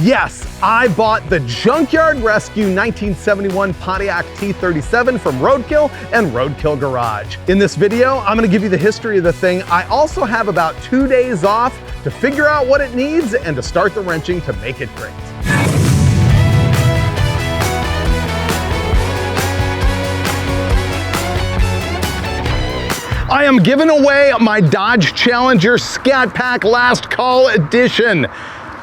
Yes, I bought the Junkyard Rescue 1971 Pontiac T-37 from Roadkill and Roadkill Garage. In this video, I'm gonna give you the history of the thing. I also have about 2 days off to figure out what it needs and to start the wrenching to make it great. I am giving away my Dodge Challenger Scat Pack Last Call Edition.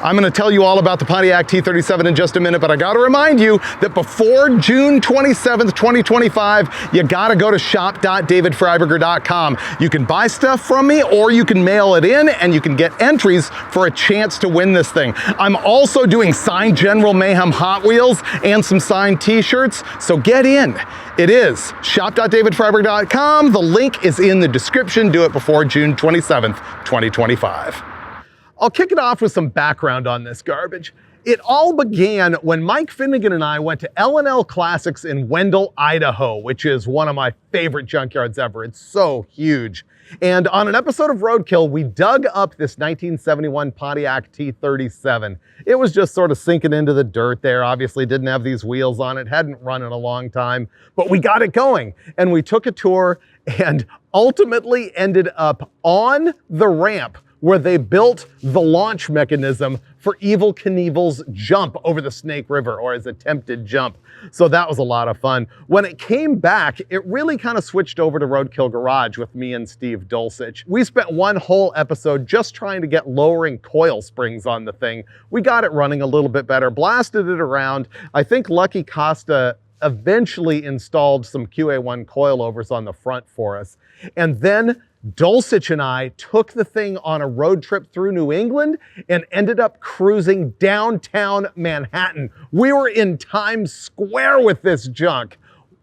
I'm gonna tell you all about the Pontiac T-37 in just a minute, but I gotta remind you that before June 27th, 2025, you gotta go to shop.davidfreiburger.com. You can buy stuff from me or you can mail it in and you can get entries for a chance to win this thing. I'm also doing signed General Mayhem Hot Wheels and some signed t-shirts, so get in. It is shop.davidfreiburger.com. The link is in the description. Do it before June 27th, 2025. I'll kick it off with some background on this garbage. It all began when Mike Finnegan and I went to L&L Classics in Wendell, Idaho, which is one of my favorite junkyards ever. It's so huge. And on an episode of Roadkill, we dug up this 1971 Pontiac T-37. It was just sort of sinking into the dirt there. Obviously didn't have these wheels on it, hadn't run in a long time, but we got it going. And we took a tour and ultimately ended up on the ramp where they built the launch mechanism for Evel Knievel's jump over the Snake River, or his attempted jump. So that was a lot of fun. When it came back, it really kind of switched over to Roadkill Garage with me and Steve Dulcich. We spent one whole episode just trying to get lowering coil springs on the thing. We got it running a little bit better, blasted it around. I think Lucky Costa eventually installed some QA1 coilovers on the front for us. And then Dulcich and I took the thing on a road trip through New England and ended up cruising downtown Manhattan. We were in Times Square with this junk.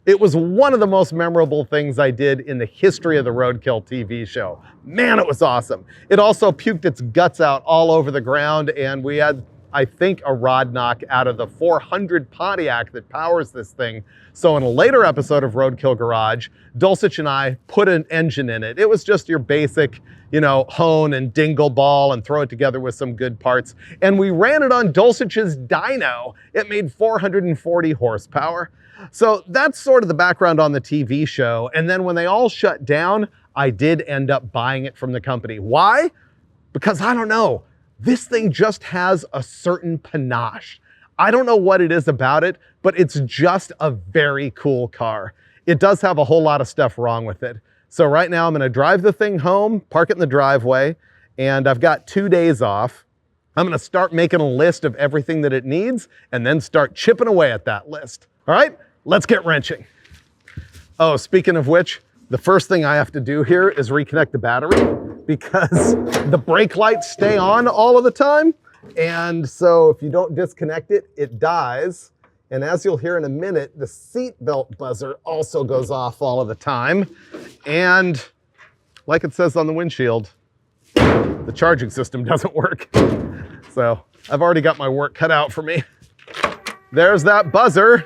It was one of the most memorable things I did in the history of the Roadkill TV show. Man, it was awesome. It also puked its guts out all over the ground, and we had, I think, a rod knock out of the 400 Pontiac that powers this thing. So in a later episode of Roadkill Garage, Dulcich and I put an engine in it. It was just your basic, hone and dingle ball and throw it together with some good parts. And we ran it on Dulcich's dyno. It made 440 horsepower. So that's sort of the background on the TV show. And then when they all shut down, I did end up buying it from the company. Why? Because I don't know. This thing just has a certain panache. I don't know what it is about it, but it's just a very cool car. It does have a whole lot of stuff wrong with it. So right now I'm gonna drive the thing home, park it in the driveway, and I've got 2 days off. I'm gonna start making a list of everything that it needs and then start chipping away at that list. All right, let's get wrenching. Oh, speaking of which, the first thing I have to do here is reconnect the battery because the brake lights stay on all of the time. And so if you don't disconnect it, it dies. And as you'll hear in a minute, the seat belt buzzer also goes off all of the time. And like it says on the windshield, the charging system doesn't work. So I've already got my work cut out for me. There's that buzzer.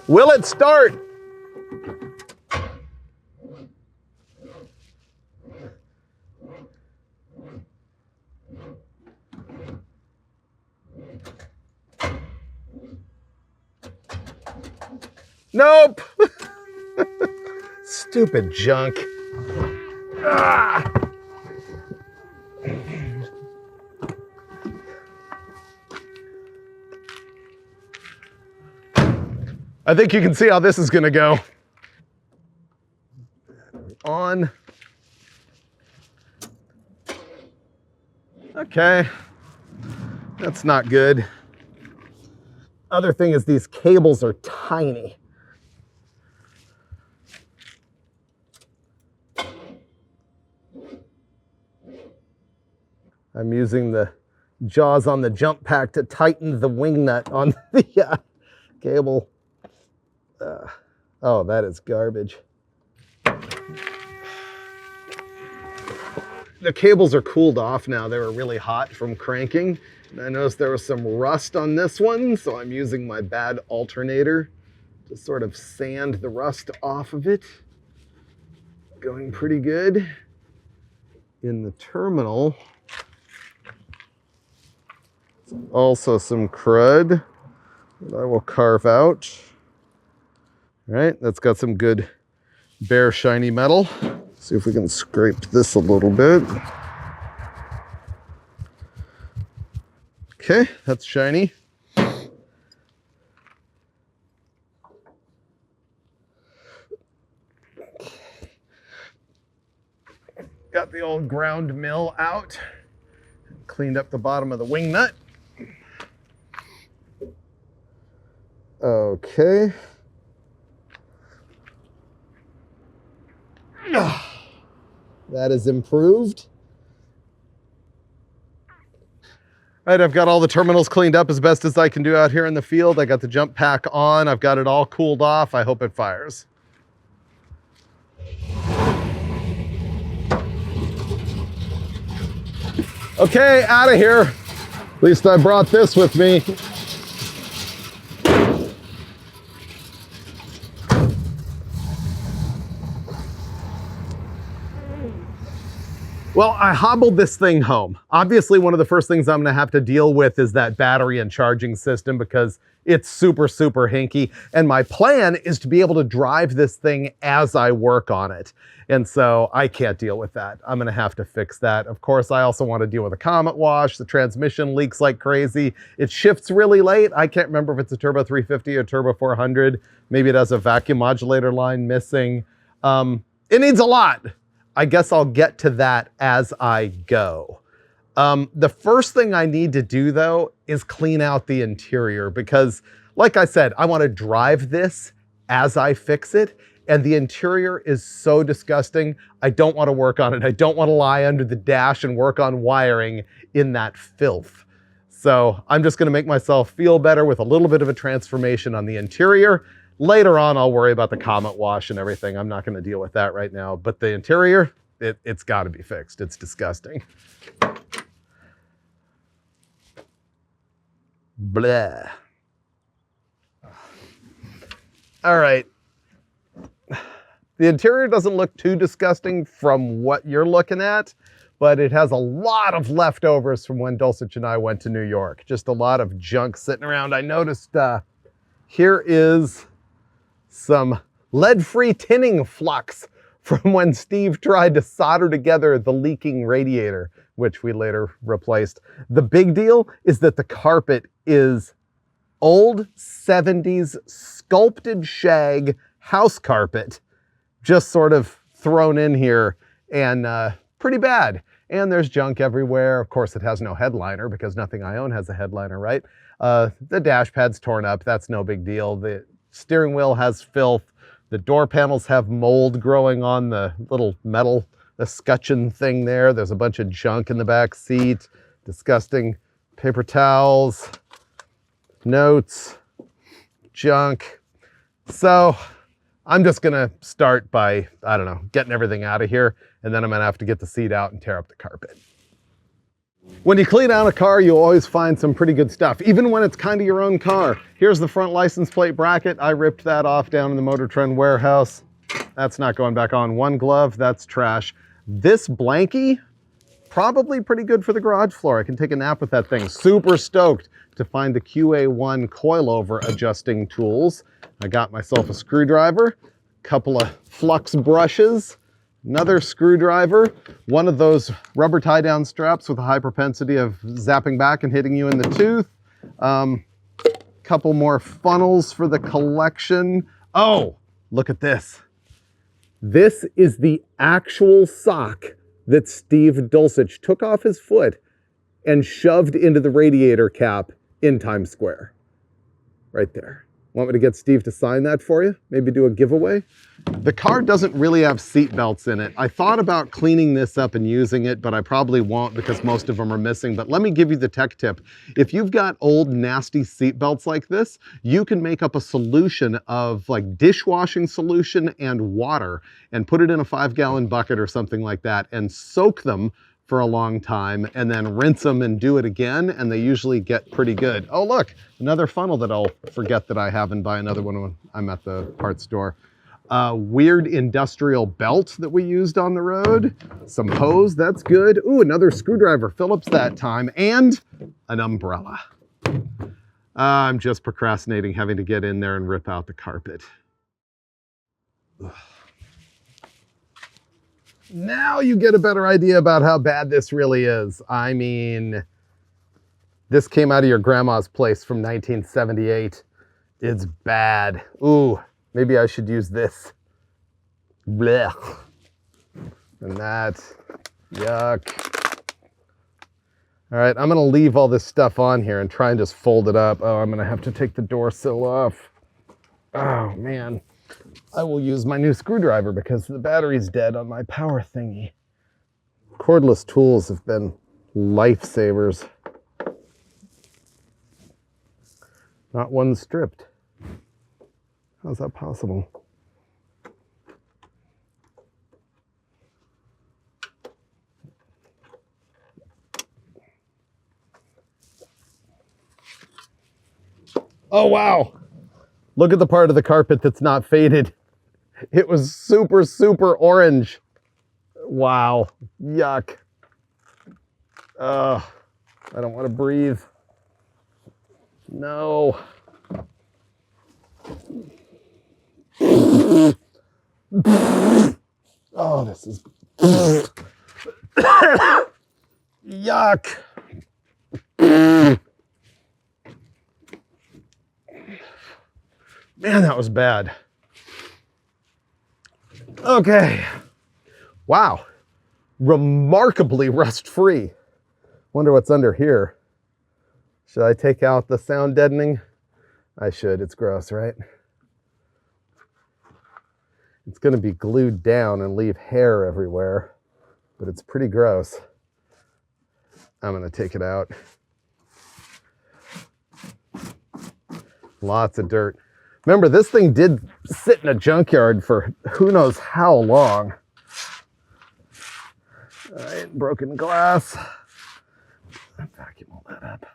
Will it start? Nope. Stupid junk. Ah. I think you can see how this is gonna go. On. Okay. That's not good. Other thing is these cables are tiny. I'm using the jaws on the jump pack to tighten the wing nut on the cable. Oh, that is garbage. The cables are cooled off now. They were really hot from cranking. And I noticed there was some rust on this one, so I'm using my bad alternator to sort of sand the rust off of it. Going pretty good. In the terminal, Also some crud that I will carve out. All right, that's got some good bare shiny metal. See if we can scrape this a little bit. Okay, that's shiny. Got the old ground mill out. Cleaned up the bottom of the wing nut. Okay. That is improved. All right, I've got all the terminals cleaned up as best as I can do out here in the field. I got the jump pack on. I've got it all cooled off. I hope it fires. Okay, out of here. At least I brought this with me. Well, I hobbled this thing home. Obviously, one of the first things I'm gonna have to deal with is that battery and charging system because it's super, super hinky. And my plan is to be able to drive this thing as I work on it. And so I can't deal with that. I'm gonna have to fix that. Of course, I also want to deal with a Comet wash. The transmission leaks like crazy. It shifts really late. I can't remember if it's a Turbo 350 or Turbo 400. Maybe it has a vacuum modulator line missing. It needs a lot. I guess I'll get to that as I go. The first thing I need to do though is clean out the interior because like I said, I want to drive this as I fix it. And the interior is so disgusting. I don't want to work on it. I don't want to lie under the dash and work on wiring in that filth. So I'm just going to make myself feel better with a little bit of a transformation on the interior. Later on, I'll worry about the Comet wash and everything. I'm not going to deal with that right now. But the interior, it's got to be fixed. It's disgusting. Blah. All right. The interior doesn't look too disgusting from what you're looking at, but it has a lot of leftovers from when Dulcich and I went to New York. Just a lot of junk sitting around. I noticed here is some lead-free tinning flux from when Steve tried to solder together the leaking radiator, which we later replaced. The big deal is that the carpet is old 70s sculpted shag house carpet, just sort of thrown in here and pretty bad. And there's junk everywhere. Of course, it has no headliner because nothing I own has a headliner, right? The dash pad's torn up. That's no big deal. The steering wheel has filth. The door panels have mold growing on the little metal escutcheon thing there. There's a bunch of junk in the back seat. Disgusting paper towels, notes, junk. So I'm just gonna start by, I don't know, getting everything out of here, and then I'm gonna have to get the seat out and tear up the carpet. When you clean out a car, you'll always find some pretty good stuff, even when it's kind of your own car. Here's the front license plate bracket. I ripped that off down in the Motor Trend warehouse. That's not going back on. One glove, that's trash. This blankie, probably pretty good for the garage floor. I can take a nap with that thing. Super stoked to find the QA1 coilover adjusting tools. I got myself a screwdriver, a couple of flux brushes, another screwdriver, one of those rubber tie-down straps with a high propensity of zapping back and hitting you in the tooth. Couple more funnels for the collection. Oh, look at this. This is the actual sock that Steve Dulcich took off his foot and shoved into the radiator cap in Times Square. Right there. Want me to get Steve to sign that for you? Maybe do a giveaway? The car doesn't really have seat belts in it. I thought about cleaning this up and using it, but I probably won't because most of them are missing. But let me give you the tech tip. If you've got old nasty seat belts like this, you can make up a solution of like dishwashing solution and water and put it in a 5-gallon bucket or something like that and soak them for a long time and then rinse them and do it again, and they usually get pretty good. Oh look, another funnel that I'll forget that I have and buy another one when I'm at the parts store. A weird industrial belt that we used on the road. Some hose, that's good. Ooh, another screwdriver, Phillips that time, and an umbrella. I'm just procrastinating having to get in there and rip out the carpet. Ugh. Now you get a better idea about how bad this really is. I mean, this came out of your grandma's place from 1978. It's bad. Ooh, maybe I should use this. Blech. And that. Yuck. All right, I'm gonna leave all this stuff on here and try and just fold it up. Oh, I'm gonna have to take the door sill off. Oh, man. I will use my new screwdriver because the battery's dead on my power thingy. Cordless tools have been lifesavers. Not one stripped. How's that possible? Oh, wow. Look at the part of the carpet that's not faded. It was super, super orange. Wow. Yuck. I don't want to breathe. No. Oh, this is... Yuck. Man, that was bad. Okay. Wow. Remarkably rust-free. Wonder what's under here. Should I take out the sound deadening? I should. It's gross, right? It's going to be glued down and leave hair everywhere, but it's pretty gross. I'm going to take it out. Lots of dirt. Remember, this thing did sit in a junkyard for who knows how long. All right, broken glass. Vacuum all that up.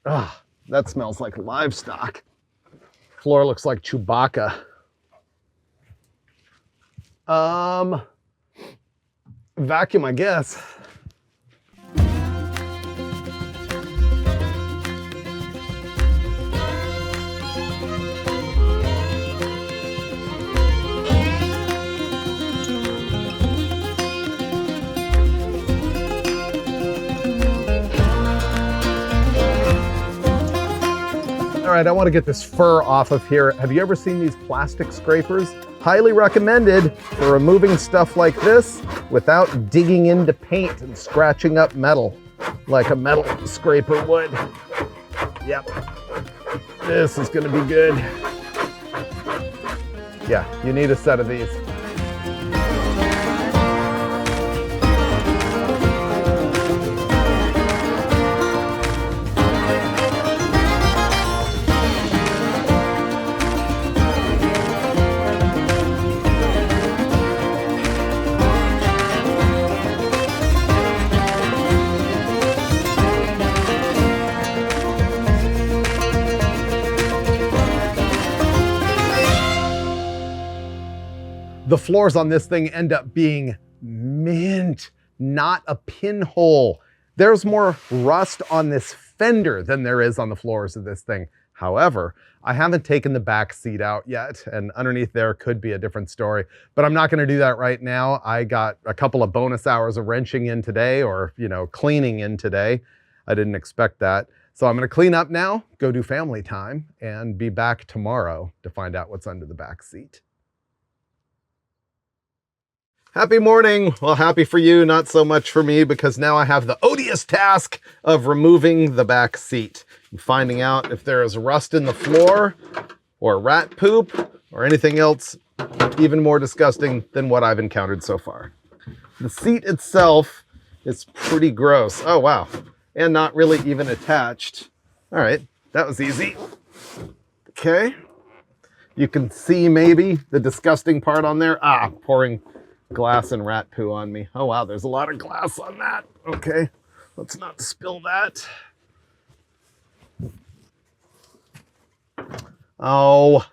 Ah, that smells like livestock. Floor looks like Chewbacca. Vacuum, I guess. All right, I want to get this fur off of here. Have you ever seen these plastic scrapers? Highly recommended for removing stuff like this without digging into paint and scratching up metal like a metal scraper would. Yep, this is gonna be good. Yeah, you need a set of these. The floors on this thing end up being mint, not a pinhole. There's more rust on this fender than there is on the floors of this thing. However, I haven't taken the back seat out yet, and underneath there could be a different story, but I'm not gonna do that right now. I got a couple of bonus hours of wrenching in today, or cleaning in today. I didn't expect that. So I'm gonna clean up now, go do family time, and be back tomorrow to find out what's under the back seat. Happy morning. Well, happy for you, not so much for me, because now I have the odious task of removing the back seat and finding out if there is rust in the floor or rat poop or anything else even more disgusting than what I've encountered so far. The seat itself is pretty gross. Oh, wow. And not really even attached. All right, that was easy. Okay. You can see maybe the disgusting part on there. Pouring glass and rat poo on me. Oh wow, there's a lot of glass on that. Okay, let's not spill that. Oh,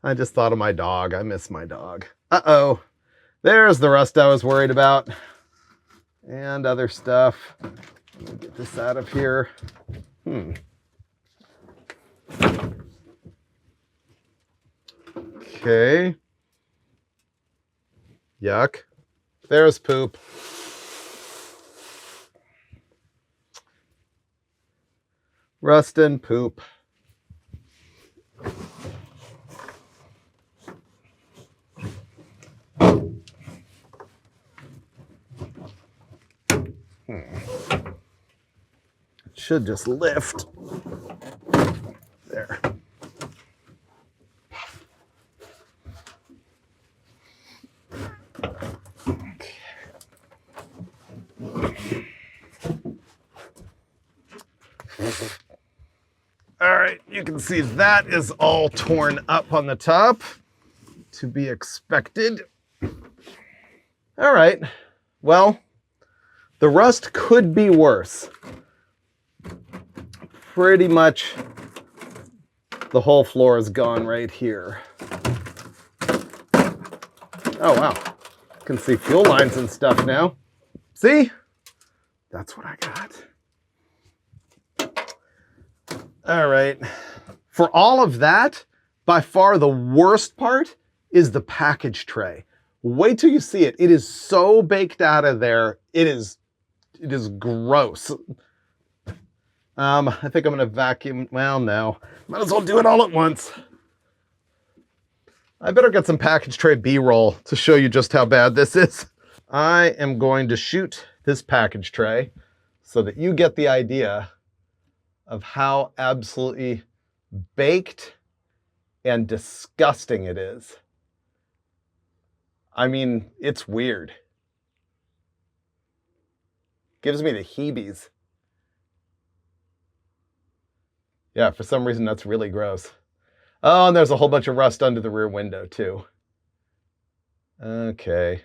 I just thought of my dog. I miss my dog. Uh-oh, there's the rust I was worried about. And other stuff. Let me get this out of here. Okay. Yuck. There's poop. Rust and poop. It should just lift. There. All right, you can see that is all torn up on the top, to be expected. All right, well, the rust could be worse. Pretty much the whole floor is gone right here. Oh wow, you can see fuel lines and stuff now. See? That's what I got. All right, for all of that, by far the worst part is the package tray. Wait till you see it. It is so baked out of there. It is gross. I think I'm gonna vacuum. Well, no, might as well do it all at once. I better get some package tray B-roll to show you just how bad this is. I am going to shoot this package tray so that you get the idea of how absolutely baked and disgusting it is. I mean, it's weird. Gives me the heebies. Yeah, for some reason that's really gross. Oh, and there's a whole bunch of rust under the rear window too. Okay.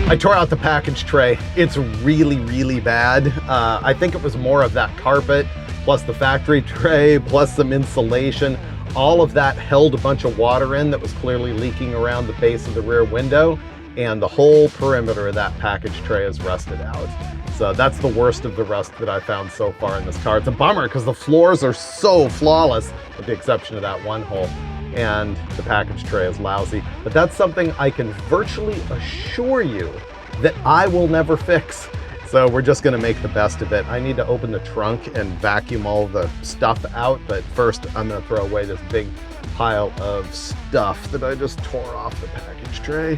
I tore out the package tray. It's really, really bad. I think it was more of that carpet, plus the factory tray, plus some insulation. All of that held a bunch of water in that was clearly leaking around the base of the rear window, and the whole perimeter of that package tray is rusted out. So that's the worst of the rust that I found so far in this car. It's a bummer because the floors are so flawless, with the exception of that one hole. And the package tray is lousy. But that's something I can virtually assure you that I will never fix. So we're just gonna make the best of it. I need to open the trunk and vacuum all the stuff out, but first I'm gonna throw away this big pile of stuff that I just tore off the package tray.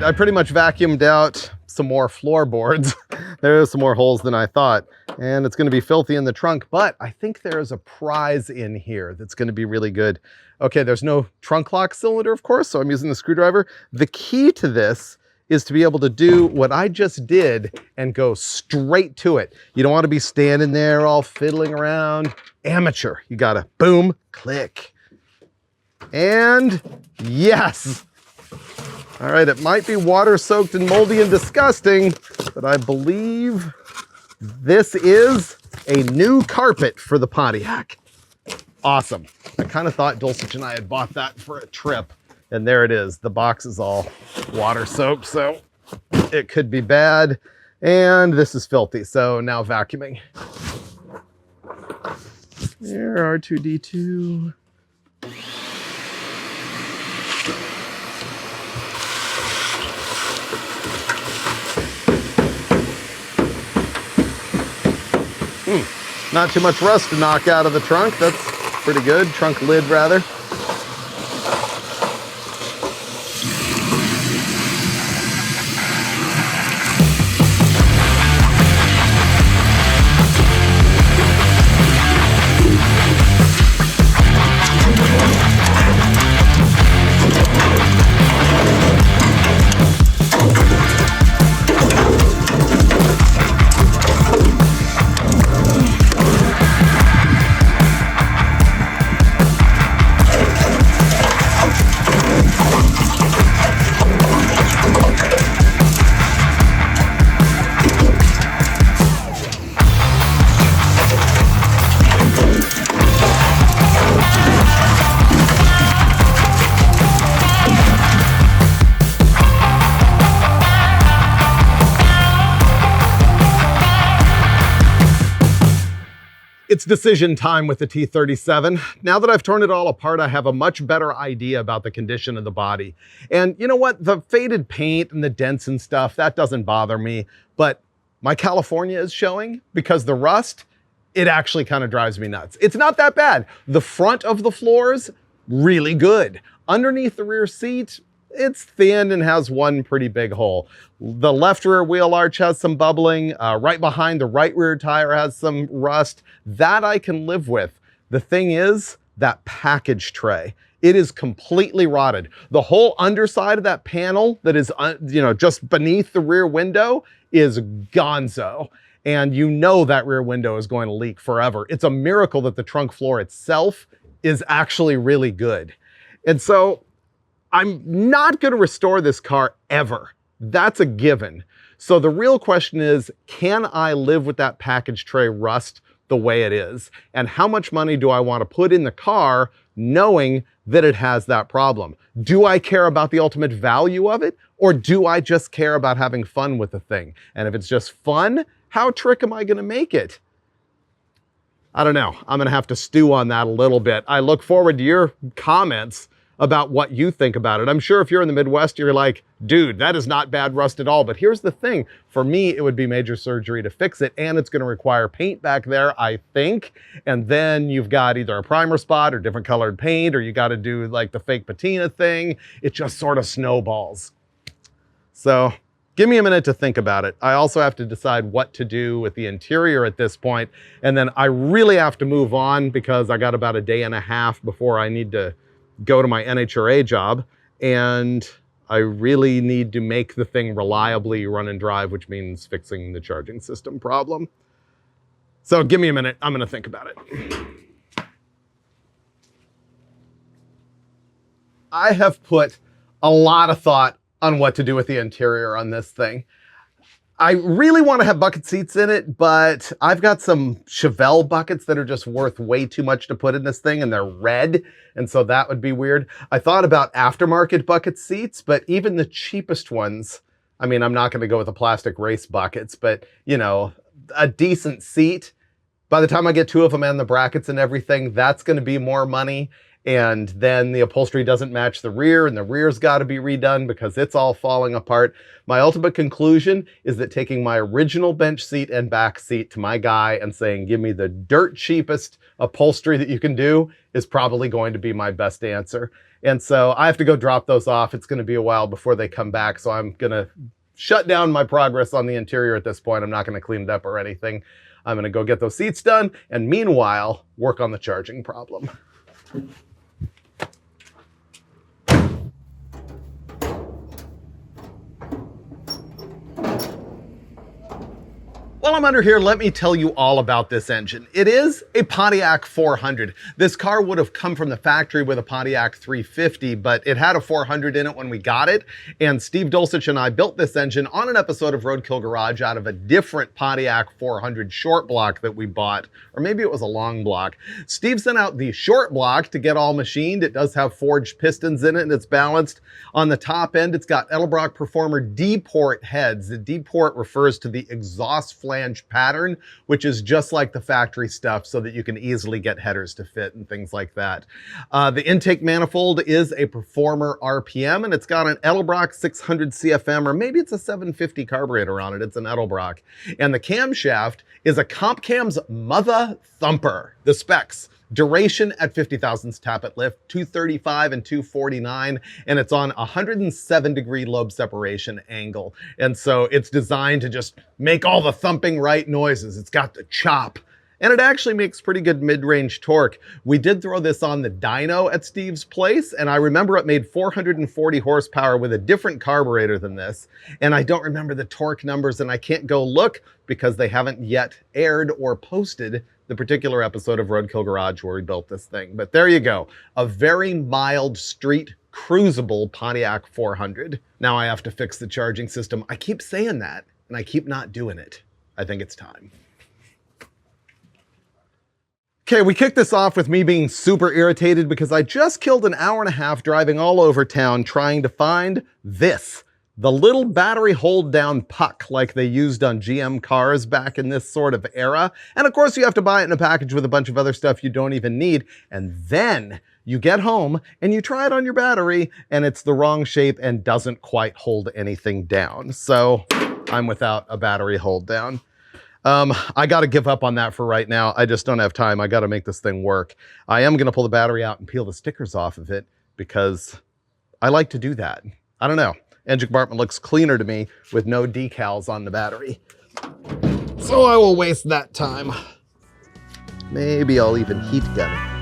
I pretty much vacuumed out some more floorboards. There's some more holes than I thought, and it's going to be filthy in the trunk, but I think there is a prize in here that's going to be really good. Okay, there's no trunk lock cylinder, of course, so I'm using the screwdriver. The key to this is to be able to do what I just did and go straight to it. You don't want to be standing there all fiddling around. Amateur. You gotta boom, click. And yes. All right, it might be water soaked and moldy and disgusting, but I believe this is a new carpet for the Pontiac. Awesome. I kind of thought Dulcich and I had bought that for a trip, and there it is. The box is all water soaked, so it could be bad. And this is filthy, so now vacuuming. There, R2-D2. Not too much rust to knock out of the trunk. That's pretty good. Trunk lid, rather. It's decision time with the T-37. Now that I've torn it all apart, I have a much better idea about the condition of the body. And you know what? The faded paint and the dents and stuff, that doesn't bother me. But my California is showing because the rust, it actually kind of drives me nuts. It's not that bad. The front of the floors, really good. Underneath the rear seat, it's thin and has one pretty big hole. The left rear wheel arch has some bubbling. Right behind the right rear tire has some rust. That I can live with. The thing is, that package tray. It is completely rotted. The whole underside of that panel that is, just beneath the rear window is gonzo. And you know that rear window is going to leak forever. It's a miracle that the trunk floor itself is actually really good. And so I'm not going to restore this car ever. That's a given. So the real question is, can I live with that package tray rust the way it is? And how much money do I want to put in the car knowing that it has that problem? Do I care about the ultimate value of it? Or do I just care about having fun with the thing? And if it's just fun, how trick am I going to make it? I don't know. I'm going to have to stew on that a little bit. I look forward to your comments about what you think about it. I'm sure if you're in the Midwest, you're like, dude, that is not bad rust at all. But here's the thing. For me, it would be major surgery to fix it, and it's going to require paint back there, I think. And then you've got either a primer spot or different colored paint, or you got to do like the fake patina thing. It just sort of snowballs. So give me a minute to think about it. I also have to decide what to do with the interior at this point. And then I really have to move on because I got about a day and a half before I need to go to my NHRA job, and I really need to make the thing reliably run and drive, which means fixing the charging system problem. So give me a minute, I'm gonna think about it. I have put a lot of thought on what to do with the interior on this thing. I really want to have bucket seats in it, but I've got some Chevelle buckets that are just worth way too much to put in this thing, and they're red, and so that would be weird. I thought about aftermarket bucket seats, but even the cheapest ones, I mean, I'm not going to go with the plastic race buckets, but, you know, a decent seat, by the time I get two of them and the brackets and everything, that's going to be more money. And then the upholstery doesn't match the rear, and the rear's got to be redone because it's all falling apart. My ultimate conclusion is that taking my original bench seat and back seat to my guy and saying, give me the dirt cheapest upholstery that you can do is probably going to be my best answer. And so I have to go drop those off. It's going to be a while before they come back. So I'm going to shut down my progress on the interior at this point. I'm not going to clean it up or anything. I'm going to go get those seats done, and meanwhile, work on the charging problem. While I'm under here, let me tell you all about this engine. It is a Pontiac 400. This car would have come from the factory with a Pontiac 350, but it had a 400 in it when we got it. And Steve Dulcich and I built this engine on an episode of Roadkill Garage out of a different Pontiac 400 short block that we bought, or maybe it was a long block. Steve sent out the short block to get all machined. It does have forged pistons in it and it's balanced. On the top end, it's got Edelbrock Performer D-port heads. The D-port refers to the exhaust flange pattern, which is just like the factory stuff so that you can easily get headers to fit and things like that. The intake manifold is a Performer RPM and it's got an Edelbrock 600 CFM, or maybe it's a 750 carburetor on it. It's an Edelbrock. And the camshaft is a CompCam's mother thumper. The specs: duration at 50 thousandths tappet lift, 235 and 249, and it's on 107-degree lobe separation angle. And so it's designed to just make all the thumping right noises. It's got the chop, and it actually makes pretty good mid-range torque. We did throw this on the dyno at Steve's place, and I remember it made 440 horsepower with a different carburetor than this, and I don't remember the torque numbers, and I can't go look because they haven't yet aired or posted the particular episode of Roadkill Garage where we built this thing. But there you go, a very mild street cruisable Pontiac 400. Now I have to fix the charging system. I keep saying that, and I keep not doing it. I think it's time. Okay, we kicked this off with me being super irritated because I just killed an hour and a half driving all over town trying to find this. The little battery hold down puck like they used on GM cars back in this sort of era. And of course you have to buy it in a package with a bunch of other stuff you don't even need. And then you get home and you try it on your battery and it's the wrong shape and doesn't quite hold anything down. So I'm without a battery hold down. I got to give up on that for right now. I just don't have time. I got to make this thing work. I am going to pull the battery out and peel the stickers off of it because I like to do that. I don't know. Engine compartment looks cleaner to me with no decals on the battery. So I will waste that time. Maybe I'll even heat gun it.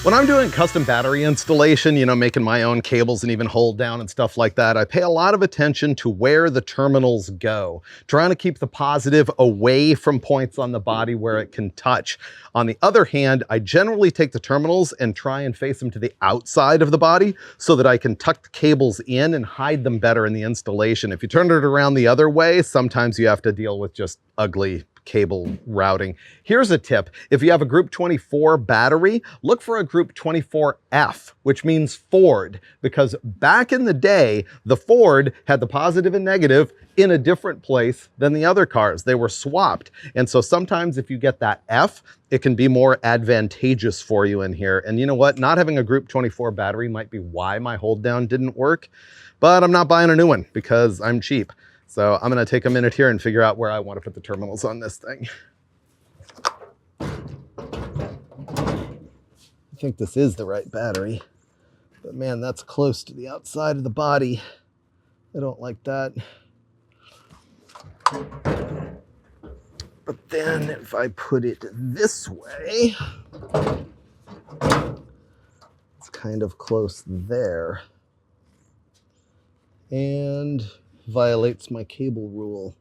When I'm doing custom battery installation, you know, making my own cables and even hold down and stuff like that, I pay a lot of attention to where the terminals go, trying to keep the positive away from points on the body where it can touch. On the other hand, I generally take the terminals and try and face them to the outside of the body so that I can tuck the cables in and hide them better in the installation. If you turn it around the other way, sometimes you have to deal with just ugly cable routing. Here's a tip. If you have a Group 24 battery, look for a Group 24F, which means Ford, because back in the day, the Ford had the positive and negative in a different place than the other cars. They were swapped. And so sometimes if you get that F, it can be more advantageous for you in here. And you know what? Not having a Group 24 battery might be why my hold down didn't work, but I'm not buying a new one because I'm cheap. So I'm going to take a minute here and figure out where I want to put the terminals on this thing. I think this is the right battery, but man, that's close to the outside of the body. I don't like that. But then if I put it this way, it's kind of close there. And violates my cable rule.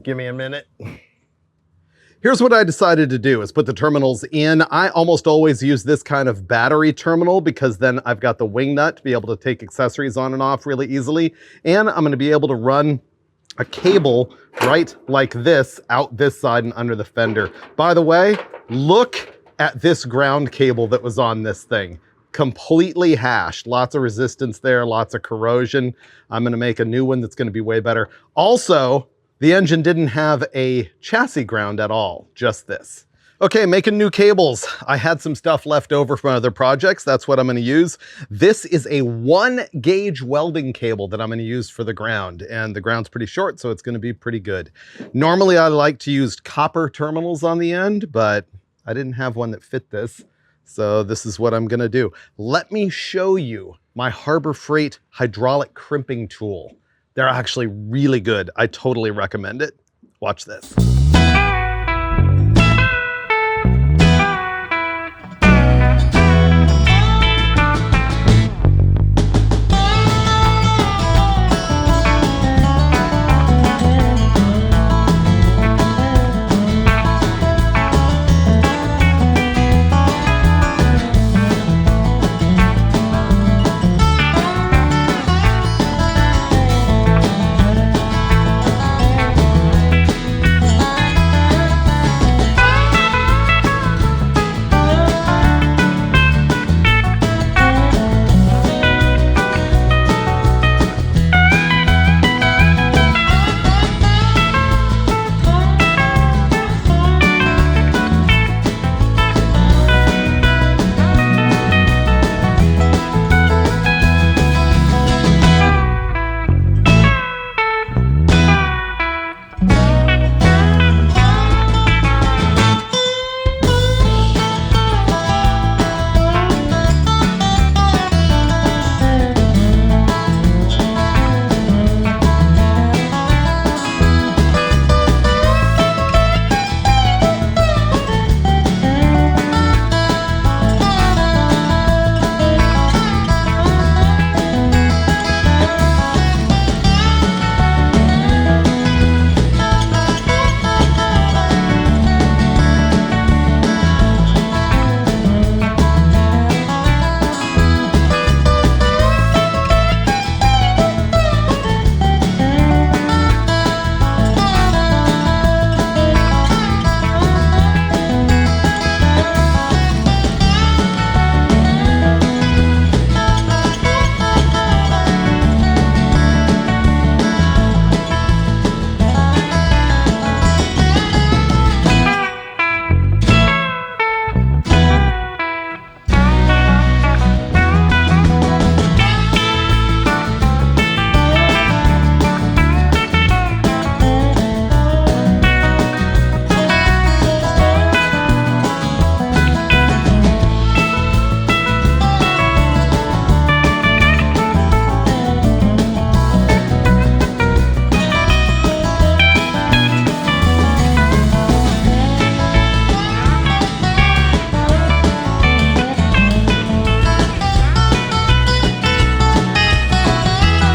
Give me a minute. Here's what I decided to do is put the terminals in. I almost always use this kind of battery terminal because then I've got the wing nut to be able to take accessories on and off really easily. And I'm going to be able to run a cable right like this out this side and under the fender. By the way, look at this ground cable that was on this thing. Completely hashed. Lots of resistance there, lots of corrosion. I'm going to make a new one that's going to be way better. Also, the engine didn't have a chassis ground at all, just this. Okay, making new cables. I had some stuff left over from other projects. That's what I'm going to use. This is a 1-gauge welding cable that I'm going to use for the ground. And the ground's pretty short, so it's going to be pretty good. Normally, I like to use copper terminals on the end, but I didn't have one that fit this, so this is what I'm gonna do. Let me show you my Harbor Freight hydraulic crimping tool. They're actually really good. I totally recommend it. Watch this.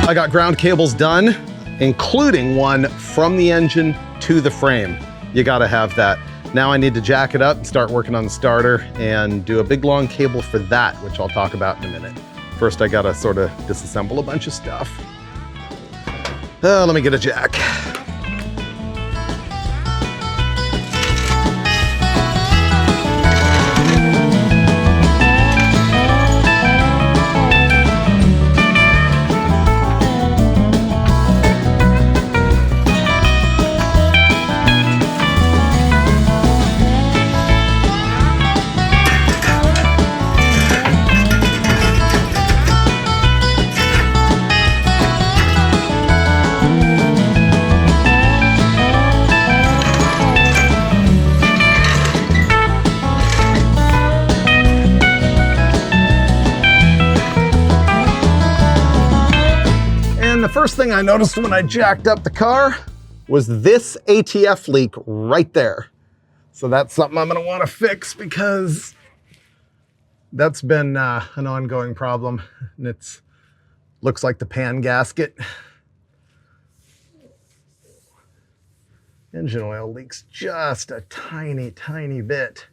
I got ground cables done, including one from the engine to the frame. You gotta have that. Now I need to jack it up and start working on the starter and do a big long cable for that, which I'll talk about in a minute. First, I gotta sort of disassemble a bunch of stuff. Let me get a jack. The first thing I noticed when I jacked up the car was this ATF leak right there. So that's something I'm gonna wanna fix because that's been an ongoing problem. And it's looks like the pan gasket. Engine oil leaks just a tiny, tiny bit.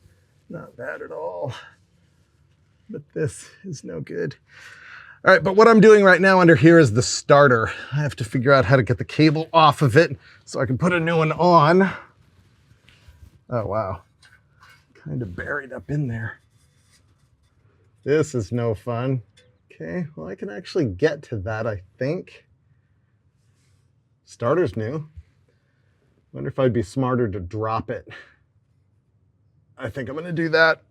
Not bad at all, but this is no good. All right, but what I'm doing right now under here is the starter. I have to figure out how to get the cable off of it so I can put a new one on. Oh, wow. Kind of buried up in there. This is no fun. Okay, well, I can actually get to that, I think. Starter's new. Wonder if I'd be smarter to drop it. I think I'm gonna do that.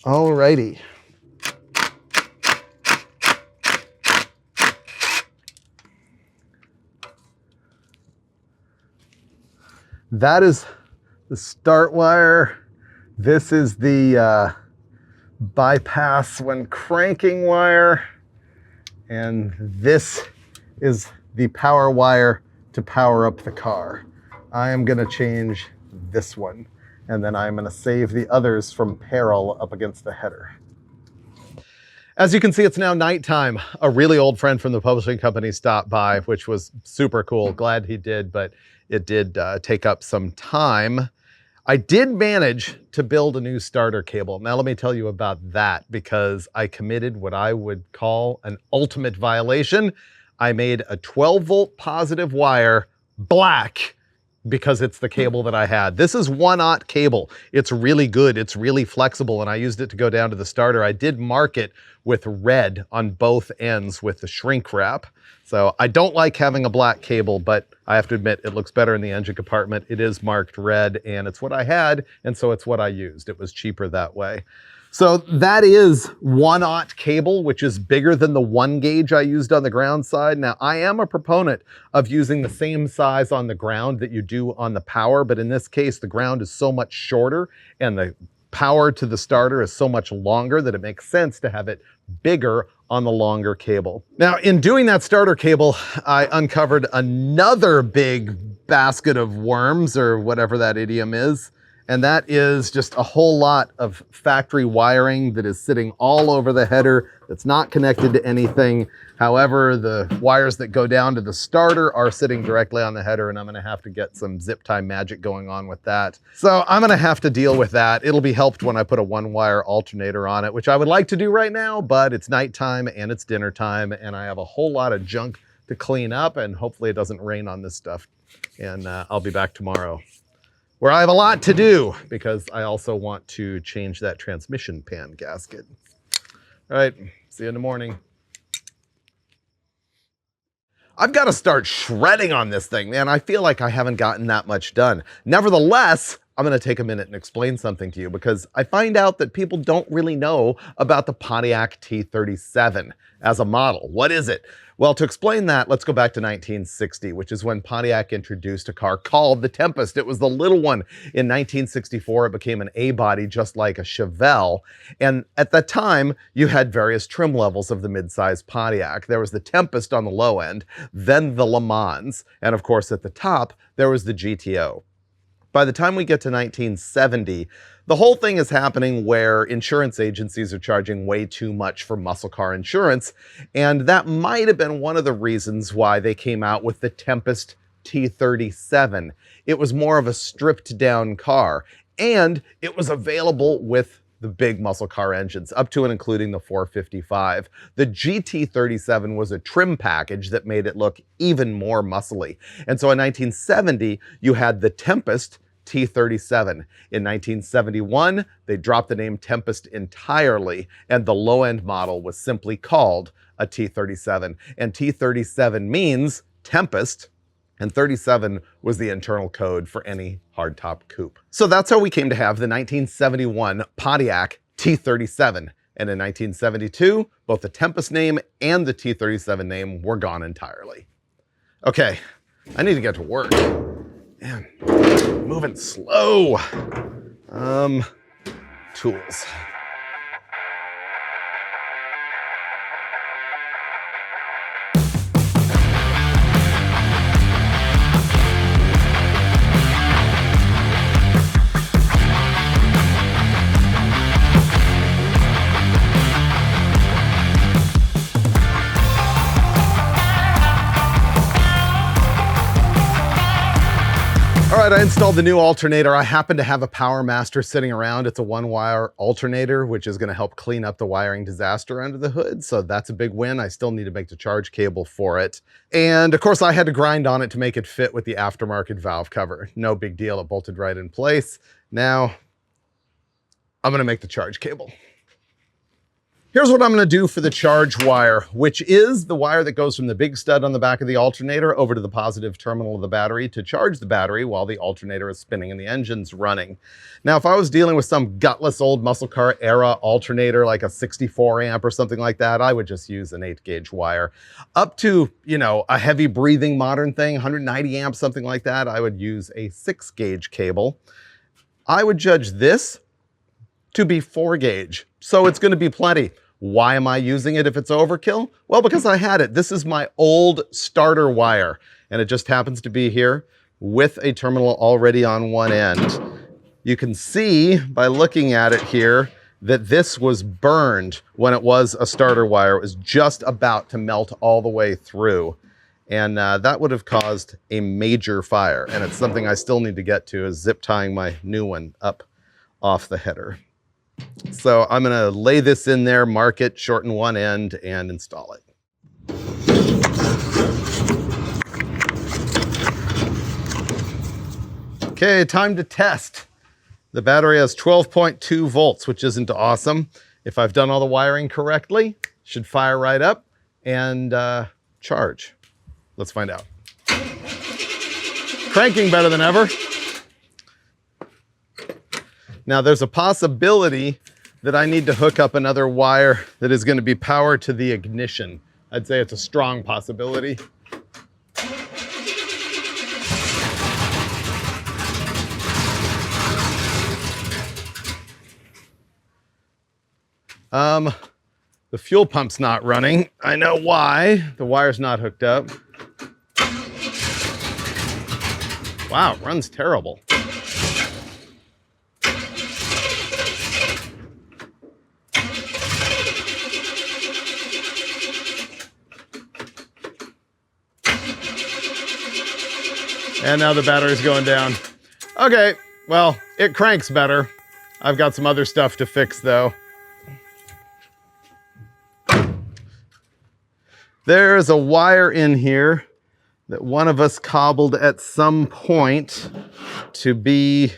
Alrighty. that is the start wire. This is the bypass when cranking wire. And this is the power wire to power up the car. I am gonna change this one, and then I'm gonna save the others from peril up against the header. As you can see, it's now nighttime. A really old friend from the publishing company stopped by, which was super cool. Glad he did, but it did take up some time. I did manage to build a new starter cable. Now let me tell you about that, because I committed what I would call an ultimate violation. I made a 12-volt positive wire black because it's the cable that I had. This is 1/0 cable. It's really good. It's really flexible, and I used it to go down to the starter. I did mark it with red on both ends with the shrink wrap. So I don't like having a black cable, but I have to admit it looks better in the engine compartment. It is marked red, and it's what I had, and so it's what I used. It was cheaper that way. So that is 1/0 cable, which is bigger than the 1 gauge I used on the ground side. Now, I am a proponent of using the same size on the ground that you do on the power, but in this case, the ground is so much shorter and the power to the starter is so much longer that it makes sense to have it bigger on the longer cable. Now, in doing that starter cable, I uncovered another big basket of worms, or whatever that idiom is. And that is just a whole lot of factory wiring that is sitting all over the header that's not connected to anything. However, the wires that go down to the starter are sitting directly on the header, and I'm gonna have to get some zip tie magic going on with that. So I'm gonna have to deal with that. It'll be helped when I put a 1-wire alternator on it, which I would like to do right now, but it's nighttime and it's dinner time, and I have a whole lot of junk to clean up, and hopefully it doesn't rain on this stuff. And I'll be back tomorrow, where I have a lot to do, because I also want to change that transmission pan gasket. All right, see you in the morning. I've got to start shredding on this thing, man. I feel like I haven't gotten that much done. Nevertheless, I'm going to take a minute and explain something to you, because I find out that people don't really know about the Pontiac T-37 as a model. What is it? Well, to explain that, let's go back to 1960, which is when Pontiac introduced a car called the Tempest. It was the little one. In 1964, it became an A-body, just like a Chevelle. And at that time, you had various trim levels of the mid-size Pontiac. There was the Tempest on the low end, then the Le Mans, and of course, at the top, there was the GTO. By the time we get to 1970, the whole thing is happening where insurance agencies are charging way too much for muscle car insurance, and that might have been one of the reasons why they came out with the Tempest T-37. It was more of a stripped down car, and it was available with the big muscle car engines, up to and including the 455. The GT37 was a trim package that made it look even more muscly. And so in 1970, you had the Tempest T-37. In 1971, they dropped the name Tempest entirely, and the low-end model was simply called a T-37. And T-37 means Tempest, and 37 was the internal code for any hardtop coupe. So that's how we came to have the 1971 Pontiac T-37. And in 1972, both the Tempest name and the T-37 name were gone entirely. Okay, I need to get to work. Man, moving slow. Tools. All right, I installed the new alternator. I happen to have a Power Master sitting around. It's a 1-wire alternator, which is going to help clean up the wiring disaster under the hood. So that's a big win. I still need to make the charge cable for it. And of course, I had to grind on it to make it fit with the aftermarket valve cover. No big deal. It bolted right in place. Now, I'm going to make the charge cable. Here's what I'm going to do for the charge wire, which is the wire that goes from the big stud on the back of the alternator over to the positive terminal of the battery to charge the battery while the alternator is spinning and the engine's running. Now, if I was dealing with some gutless old muscle car era alternator, like a 64 amp or something like that, I would just use an 8-gauge wire. Up to, you know, a heavy breathing modern thing, 190 amps, something like that, I would use a 6-gauge cable. I would judge this to be 4-gauge. So it's going to be plenty. Why am I using it if it's overkill? Well, because I had it. This is my old starter wire, and it just happens to be here with a terminal already on one end. You can see by looking at it here that this was burned when it was a starter wire. It was just about to melt all the way through. And that would have caused a major fire. And it's something I still need to get to, is zip tying my new one up off the header. So I'm gonna lay this in there, mark it, shorten one end, and install it. Okay, time to test. The battery has 12.2 volts, which isn't awesome. If I've done all the wiring correctly, should fire right up and charge. Let's find out. Cranking better than ever. Now there's a possibility that I need to hook up another wire that is going to be power to the ignition. I'd say it's a strong possibility. The fuel pump's not running. I know why. The wire's not hooked up. Wow, it runs terrible. And now the battery's going down. Okay, well, it cranks better. I've got some other stuff to fix though. There's a wire in here that one of us cobbled at some point to be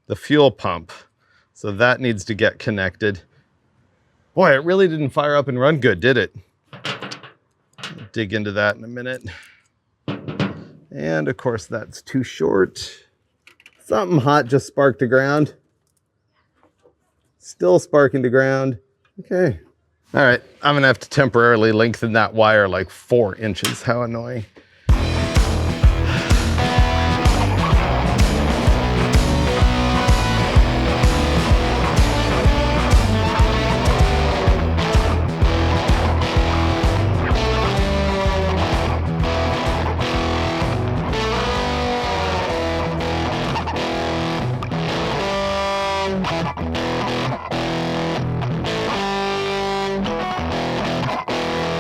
the fuel pump. So that needs to get connected. Boy, it really didn't fire up and run good, did it? I'll dig into that in a minute. And of course that's too short. Something hot just sparked to ground. Still sparking to ground. Okay. All right, I'm gonna have to temporarily lengthen that wire like 4 inches. How annoying.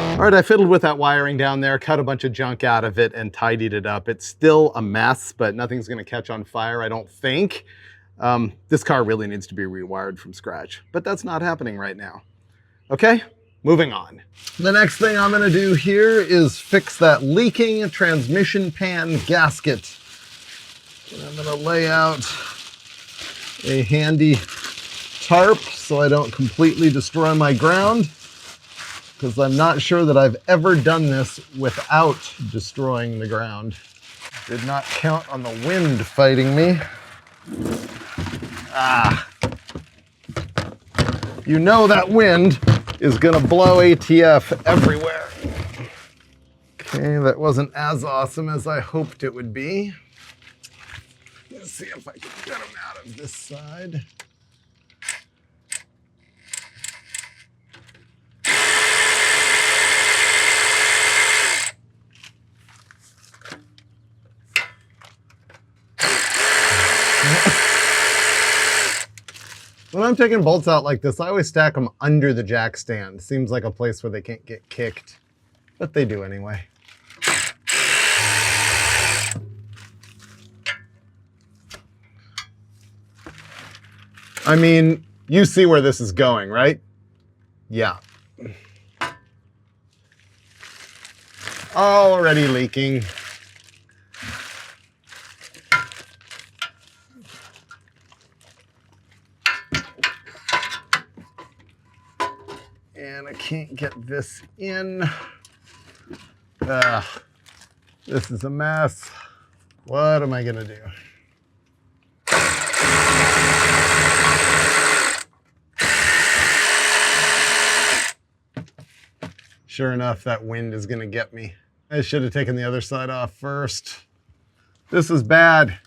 All right, I fiddled with that wiring down there, cut a bunch of junk out of it and tidied it up. It's still a mess, but nothing's gonna catch on fire, I don't think. This car really needs to be rewired from scratch, but that's not happening right now. Okay, moving on. The next thing I'm gonna do here is fix that leaking transmission pan gasket. And I'm gonna lay out a handy tarp so I don't completely destroy my ground, because I'm not sure that I've ever done this without destroying the ground. Did not count on the wind fighting me. Ah. You know that wind is gonna blow ATF everywhere. Okay, that wasn't as awesome as I hoped it would be. Let's see if I can get them out of this side. When I'm taking bolts out like this, I always stack them under the jack stand. Seems like a place where they can't get kicked, but they do anyway. I mean, you see where this is going, right? Yeah. Already leaking. And a can't get this in. This is a mess. What am I gonna do? Sure enough, that wind is gonna get me. I should have taken the other side off first. This is bad.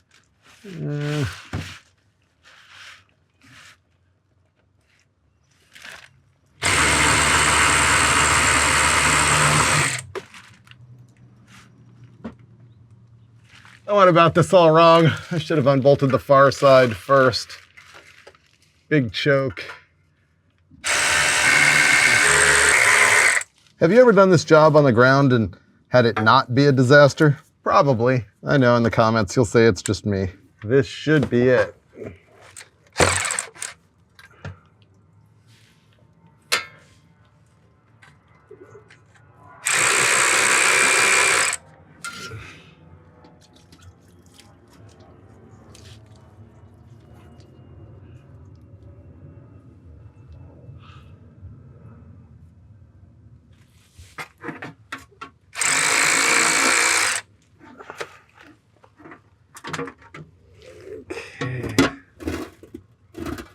I went about this all wrong. I should have unbolted the far side first. Big choke. Have you ever done this job on the ground and had it not be a disaster? Probably. I know in the comments you'll say it's just me. This should be it.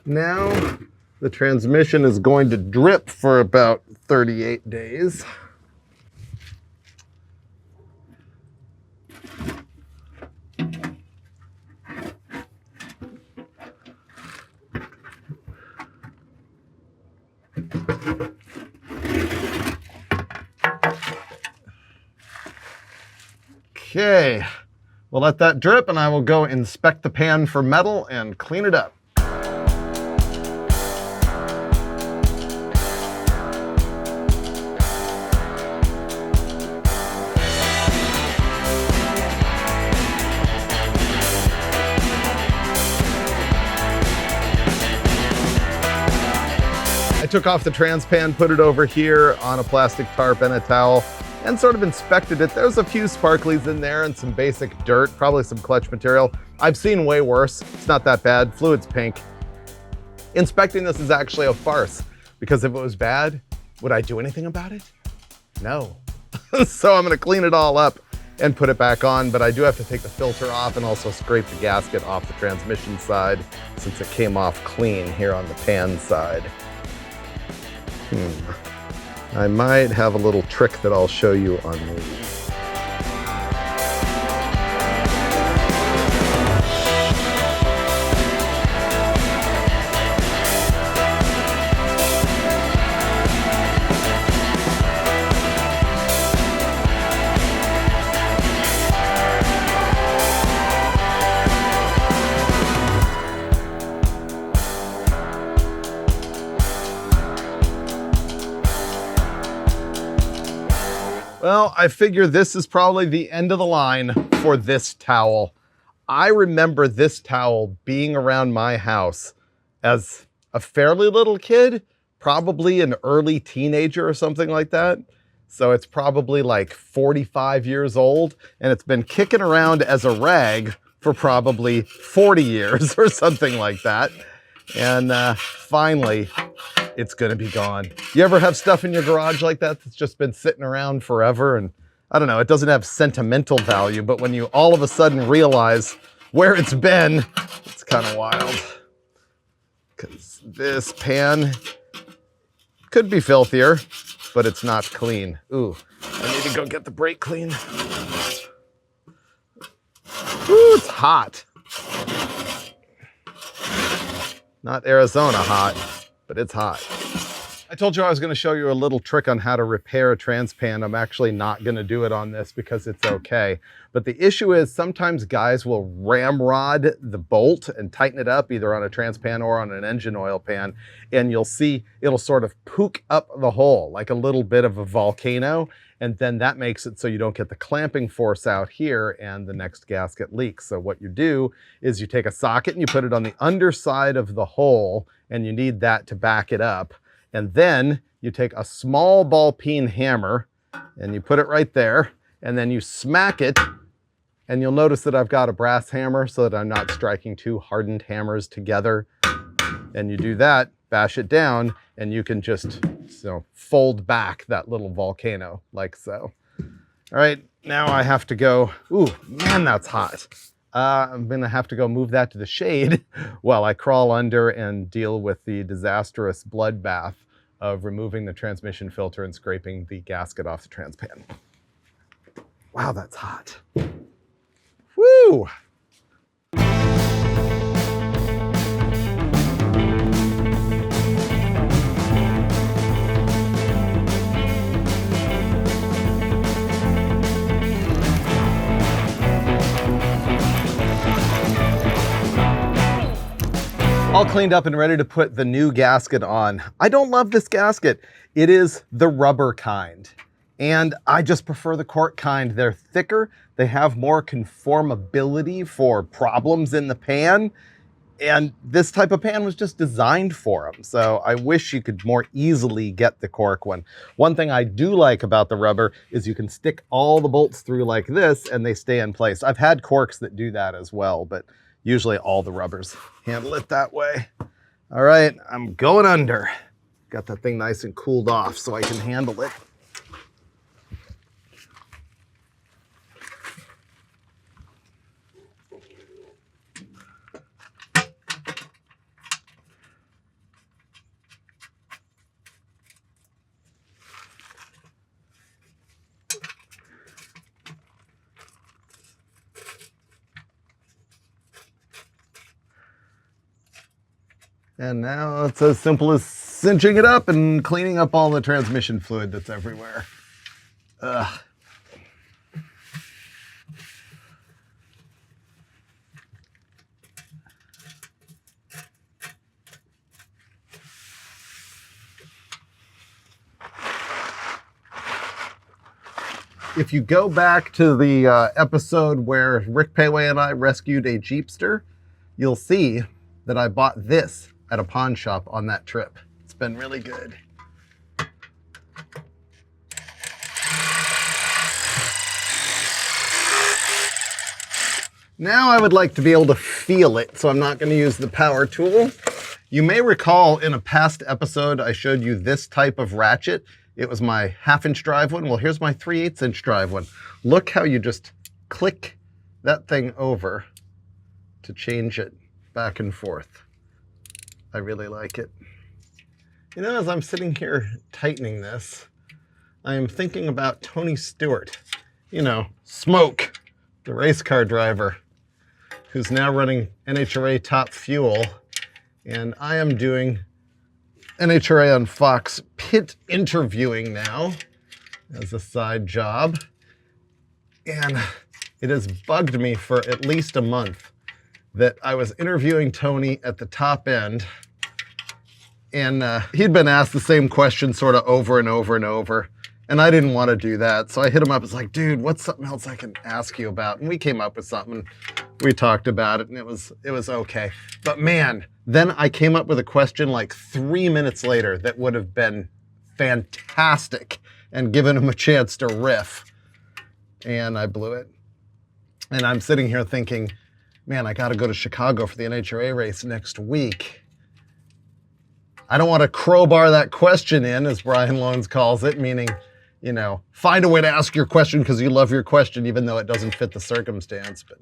Now the transmission is going to drip for about 38 days. Okay, we'll let that drip and I will go inspect the pan for metal and clean it up. I took off the trans pan, put it over here on a plastic tarp and a towel, and sort of inspected it. There's a few sparklies in there and some basic dirt, probably some clutch material. I've seen way worse. It's not that bad. Fluid's pink. Inspecting this is actually a farce, because if it was bad, would I do anything about it? No. So I'm gonna clean it all up and put it back on, but I do have to take the filter off and also scrape the gasket off the transmission side since it came off clean here on the pan side. I might have a little trick that I'll show you on these. Well, I figure this is probably the end of the line for this towel. I remember this towel being around my house as a fairly little kid, probably an early teenager or something like that. So it's probably like 45 years old, and it's been kicking around as a rag for probably 40 years or something like that. And finally, it's gonna be gone. You ever have stuff in your garage like that that's just been sitting around forever? And I don't know, it doesn't have sentimental value, but when you all of a sudden realize where it's been, it's kind of wild. Because this pan could be filthier, but it's not clean. Ooh, I need to go get the brake clean. Ooh, it's hot. Not Arizona hot, but it's hot. I told you I was going to show you a little trick on how to repair a trans pan. I'm actually not going to do it on this because it's okay. But the issue is sometimes guys will ramrod the bolt and tighten it up either on a trans pan or on an engine oil pan. And you'll see it'll sort of poke up the hole like a little bit of a volcano. And then that makes it so you don't get the clamping force out here and the next gasket leaks. So what you do is you take a socket and you put it on the underside of the hole, and you need that to back it up. And then you take a small ball peen hammer and you put it right there, and then you smack it, and you'll notice that I've got a brass hammer so that I'm not striking two hardened hammers together. And you do that, bash it down, and you can just fold back that little volcano like so. All right, now I have to go, ooh, man, that's hot. I'm gonna have to go move that to the shade while I crawl under and deal with the disastrous bloodbath of removing the transmission filter and scraping the gasket off the transpan. Wow, that's hot. Woo! All cleaned up and ready to put the new gasket on. I don't love this gasket. It is the rubber kind, and I just prefer the cork kind. They're thicker, they have more conformability for problems in the pan, and this type of pan was just designed for them. So I wish you could more easily get the cork one. One thing I do like about the rubber is you can stick all the bolts through like this and they stay in place. I've had corks that do that as well, but usually all the rubbers handle it that way. All right, I'm going under. Got that thing nice and cooled off so I can handle it. And now it's as simple as cinching it up and cleaning up all the transmission fluid that's everywhere. Ugh. If you go back to the episode where Rick Payway and I rescued a Jeepster, you'll see that I bought this at a pawn shop on that trip. It's been really good. Now I would like to be able to feel it, so I'm not going to use the power tool. You may recall in a past episode I showed you this type of ratchet. It was my 1/2-inch drive one. Well, here's my 3/8-inch drive one. Look how you just click that thing over to change it back and forth. I really like it. You know, as I'm sitting here tightening this, I am thinking about Tony Stewart. You know, Smoke, the race car driver, who's now running NHRA Top Fuel, and I am doing NHRA on Fox pit interviewing now as a side job. And it has bugged me for at least a month that I was interviewing Tony at the top end, and he'd been asked the same question sort of over and over and over, and I didn't want to do that. So I hit him up. It's like, dude, what's something else I can ask you about? And we came up with something. We talked about it, and it was okay. But man, then I came up with a question like 3 minutes later that would have been fantastic and given him a chance to riff. And I blew it. And I'm sitting here thinking, man, I got to go to Chicago for the NHRA race next week. I don't want to crowbar that question in, as Brian Loans calls it, meaning, you know, find a way to ask your question because you love your question, even though it doesn't fit the circumstance. But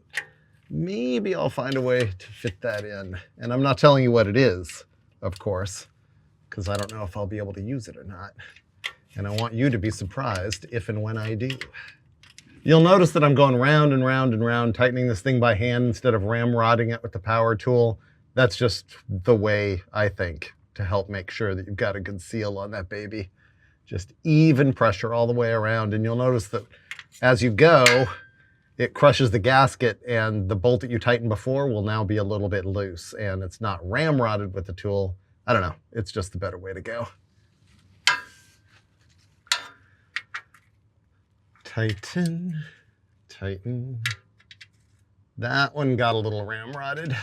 maybe I'll find a way to fit that in. And I'm not telling you what it is, of course, because I don't know if I'll be able to use it or not. And I want you to be surprised if and when I do. You'll notice that I'm going round and round and round, tightening this thing by hand instead of ramrodding it with the power tool. That's just the way I think to help make sure that you've got a good seal on that baby. Just even pressure all the way around. And you'll notice that as you go, it crushes the gasket, and the bolt that you tightened before will now be a little bit loose, and it's not ramrodded with the tool. I don't know. It's just the better way to go. Tighten, tighten. That one got a little ramrodded.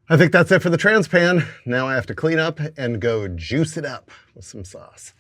I think that's it for the transpan. Now I have to clean up and go juice it up with some sauce.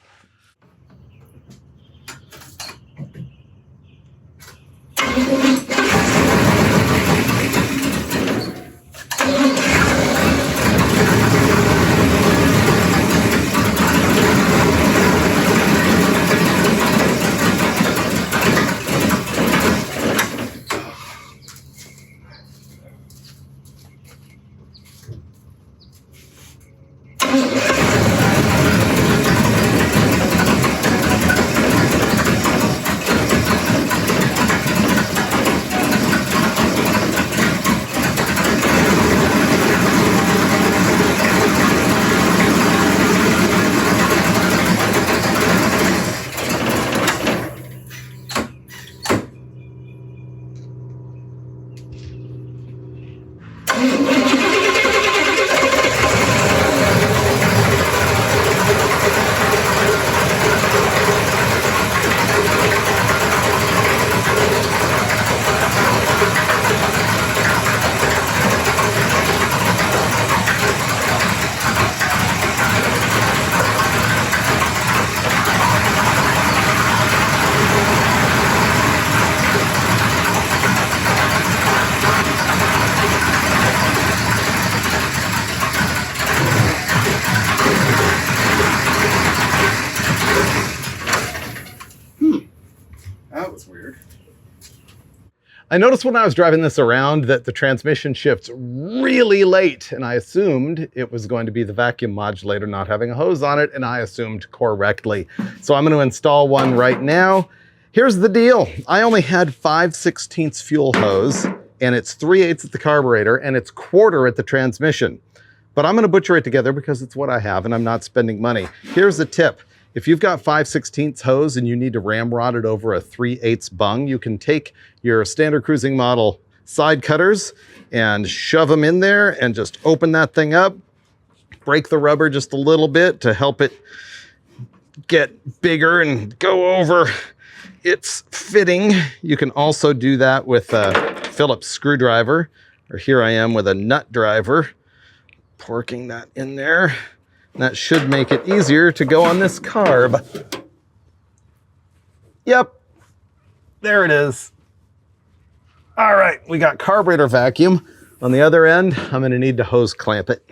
I noticed when I was driving this around that the transmission shifts really late, and I assumed it was going to be the vacuum modulator not having a hose on it, and I assumed correctly. So I'm going to install one right now. Here's the deal. I only had 5/16 fuel hose, and it's 3/8 at the carburetor, and it's 1/4 at the transmission. But I'm going to butcher it together because it's what I have, and I'm not spending money. Here's a tip. If you've got 5/16 hose and you need to ramrod it over a 3/8 bung, you can take your standard cruising model side cutters and shove them in there and just open that thing up, break the rubber just a little bit to help it get bigger and go over its fitting. You can also do that with a Phillips screwdriver, or here I am with a nut driver, porking that in there. That should make it easier to go on this carb. Yep, there it is. All right, we got carburetor vacuum. On the other end, I'm gonna need to hose clamp it.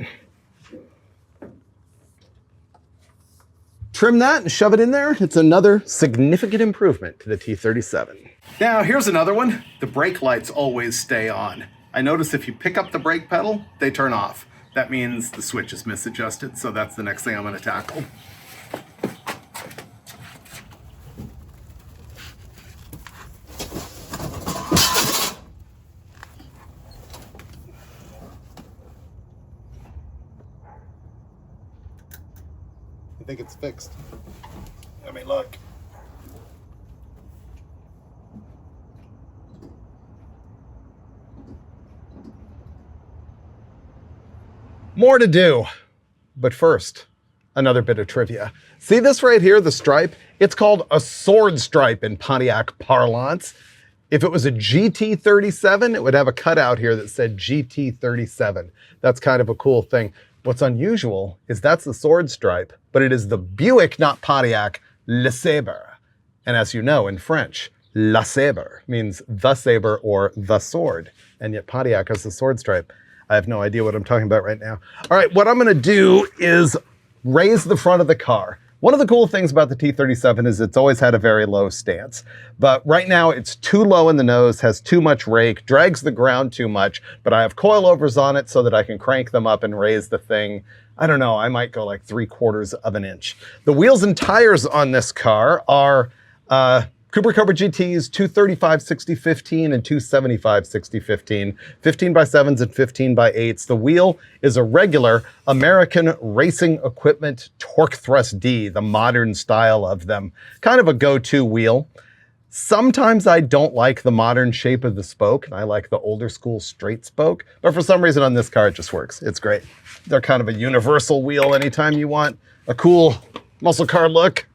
Trim that and shove it in there. It's another significant improvement to the T-37. Now, here's another one. The brake lights always stay on. I notice if you pick up the brake pedal, they turn off. That means the switch is misadjusted, so that's the next thing I'm going to tackle. I think it's fixed. Let me look. More to do, but first, another bit of trivia. See this right here, the stripe? It's called a sword stripe in Pontiac parlance. If it was a GT37, it would have a cutout here that said GT37. That's kind of a cool thing. What's unusual is that's the sword stripe, but it is the Buick, not Pontiac, Le Sabre. And as you know, in French, La Sabre means the saber or the sword. And yet Pontiac has the sword stripe. I have no idea what I'm talking about right now. All right, what I'm gonna do is raise the front of the car. One of the cool things about the T-37 is it's always had a very low stance, but right now it's too low in the nose, has too much rake, drags the ground too much, but I have coilovers on it so that I can crank them up and raise the thing. I don't know, I might go like 3/4 of an inch. The wheels and tires on this car are Cooper Cobra GTs 235/60/15 and 275/60/15, 15x7s and 15x8s. The wheel is a regular American racing equipment torque thrust D, the modern style of them. Kind of a go-to wheel. Sometimes I don't like the modern shape of the spoke, and I like the older school straight spoke, but for some reason on this car it just works. It's great. They're kind of a universal wheel anytime you want a cool muscle car look.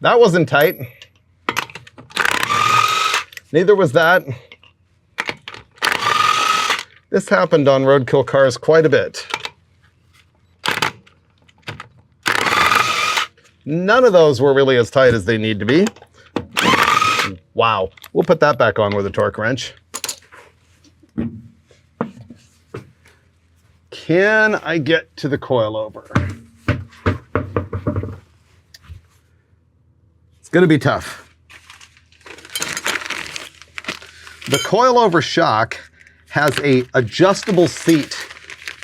That wasn't tight. Neither was that. This happened on Roadkill cars quite a bit. None of those were really as tight as they need to be. Wow. We'll put that back on with a torque wrench. Can I get to the coilover? It's going to be tough. The coilover shock has an adjustable seat.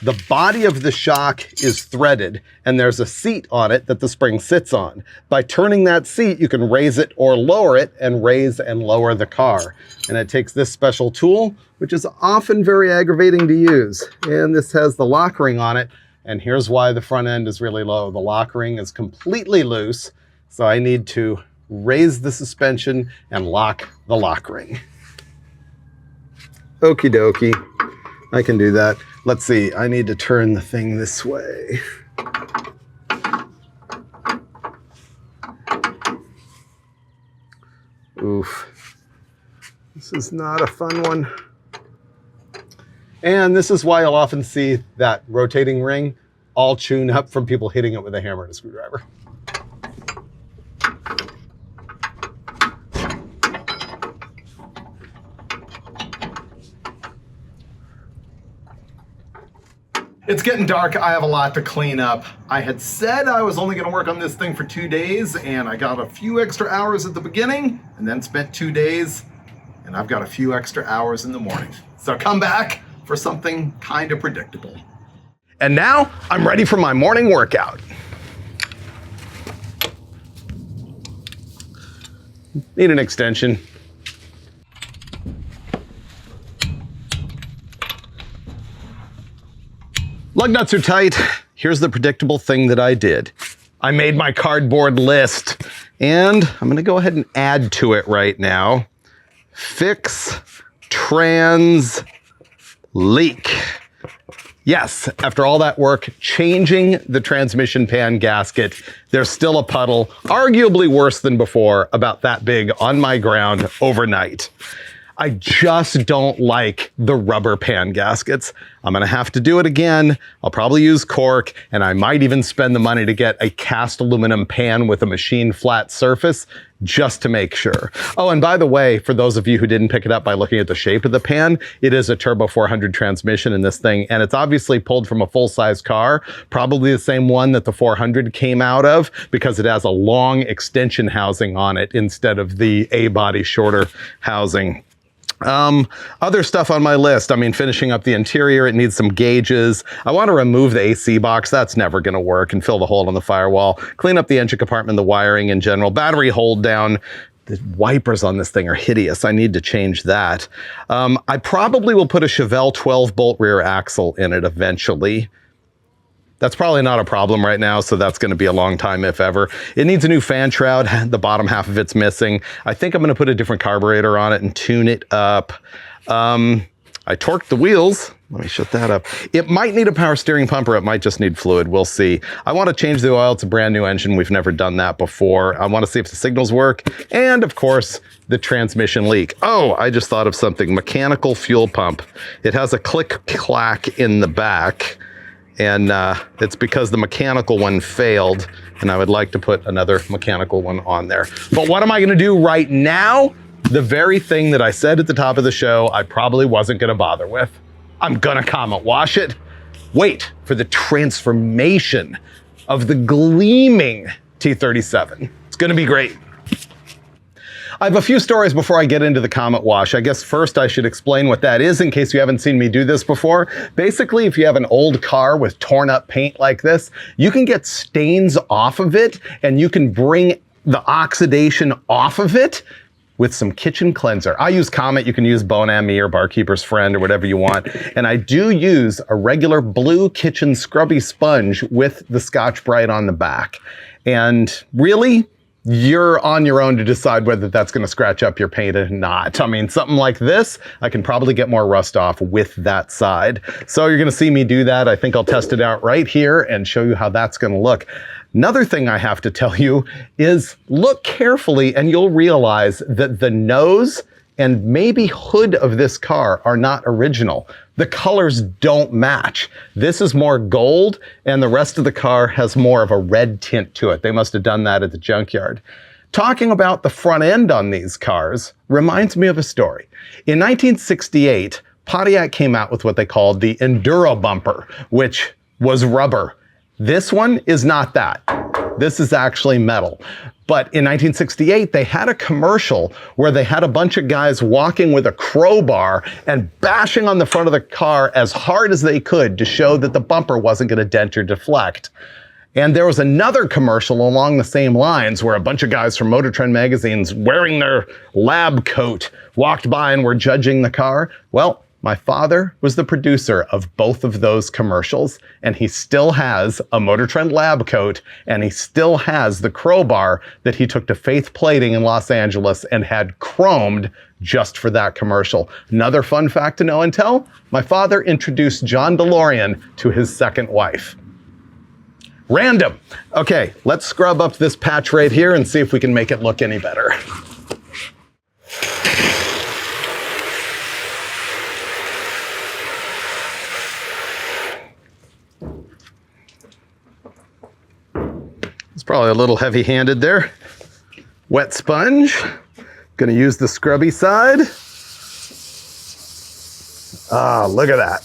The body of the shock is threaded, and there's a seat on it that the spring sits on. By turning that seat, you can raise it or lower it and raise and lower the car. And it takes this special tool, which is often very aggravating to use. And this has the lock ring on it, and here's why the front end is really low. The lock ring is completely loose, so I need to raise the suspension and lock the lock ring. Okie dokie, I can do that. Let's see, I need to turn the thing this way. Oof, this is not a fun one. And this is why you'll often see that rotating ring all tuned up from people hitting it with a hammer and a screwdriver. It's getting dark. I have a lot to clean up. I had said I was only going to work on this thing for 2 days, and I got a few extra hours at the beginning, and then spent 2 days, and I've got a few extra hours in the morning. So come back for something kind of predictable. And now I'm ready for my morning workout. Need an extension. Lug nuts are tight. Here's the predictable thing that I did. I made my cardboard list, and I'm gonna go ahead and add to it right now. Fix trans leak. Yes, after all that work, changing the transmission pan gasket, there's still a puddle, arguably worse than before, about that big on my ground overnight. I just don't like the rubber pan gaskets. I'm gonna have to do it again. I'll probably use cork, and I might even spend the money to get a cast aluminum pan with a machine flat surface just to make sure. Oh, and by the way, for those of you who didn't pick it up by looking at the shape of the pan, it is a turbo 400 transmission in this thing, and it's obviously pulled from a full-size car, probably the same one that the 400 came out of, because it has a long extension housing on it instead of the A-body shorter housing. Other stuff on my list, I mean, finishing up the interior, it needs some gauges. I want to remove the AC box, that's never going to work, and fill the hole on the firewall. Clean up the engine compartment, the wiring in general, battery hold down. The wipers on this thing are hideous. I need to change that. I probably will put a Chevelle 12-bolt rear axle in it eventually. That's probably not a problem right now, so that's going to be a long time if ever. It needs a new fan shroud. The bottom half of it's missing. I think I'm going to put a different carburetor on it and tune it up. I torqued the wheels. Let me shut that up. It might need a power steering pump, or it might just need fluid. We'll see. I want to change the oil. It's a brand new engine. We've never done that before. I want to see if the signals work. And of course, the transmission leak. Oh, I just thought of something. Mechanical fuel pump. It has a click-clack in the back. And it's because the mechanical one failed, and I would like to put another mechanical one on there. But what am I gonna do right now? The very thing that I said at the top of the show I probably wasn't gonna bother with. I'm gonna Comet wash it. Wait for the transformation of the gleaming T-37. It's gonna be great. I have a few stories before I get into the Comet wash. I guess first I should explain what that is in case you haven't seen me do this before. Basically, if you have an old car with torn up paint like this, you can get stains off of it, and you can bring the oxidation off of it with some kitchen cleanser. I use Comet. You can use Bon-Ami or Barkeeper's Friend or whatever you want. And I do use a regular blue kitchen scrubby sponge with the Scotch-Brite on the back. And really, you're on your own to decide whether that's going to scratch up your paint or not. I mean, something like this, I can probably get more rust off with that side. So you're going to see me do that. I think I'll test it out right here and show you how that's going to look. Another thing I have to tell you is look carefully and you'll realize that the nose and maybe hood of this car are not original. The colors don't match. This is more gold, and the rest of the car has more of a red tint to it. They must have done that at the junkyard. Talking about the front end on these cars reminds me of a story. In 1968, Pontiac came out with what they called the Enduro bumper, which was rubber. This one is not that. This is actually metal. But in 1968, they had a commercial where they had a bunch of guys walking with a crowbar and bashing on the front of the car as hard as they could to show that the bumper wasn't going to dent or deflect. And there was another commercial along the same lines where a bunch of guys from Motor Trend magazines wearing their lab coat walked by and were judging the car. Well, my father was the producer of both of those commercials, and he still has a Motor Trend lab coat, and he still has the crowbar that he took to Faith Plating in Los Angeles and had chromed just for that commercial. Another fun fact to know and tell, my father introduced John DeLorean to his second wife. Random. Okay, let's scrub up this patch right here and see if we can make it look any better. It's probably a little heavy-handed there. Wet sponge. Gonna use the scrubby side. Ah, look at that.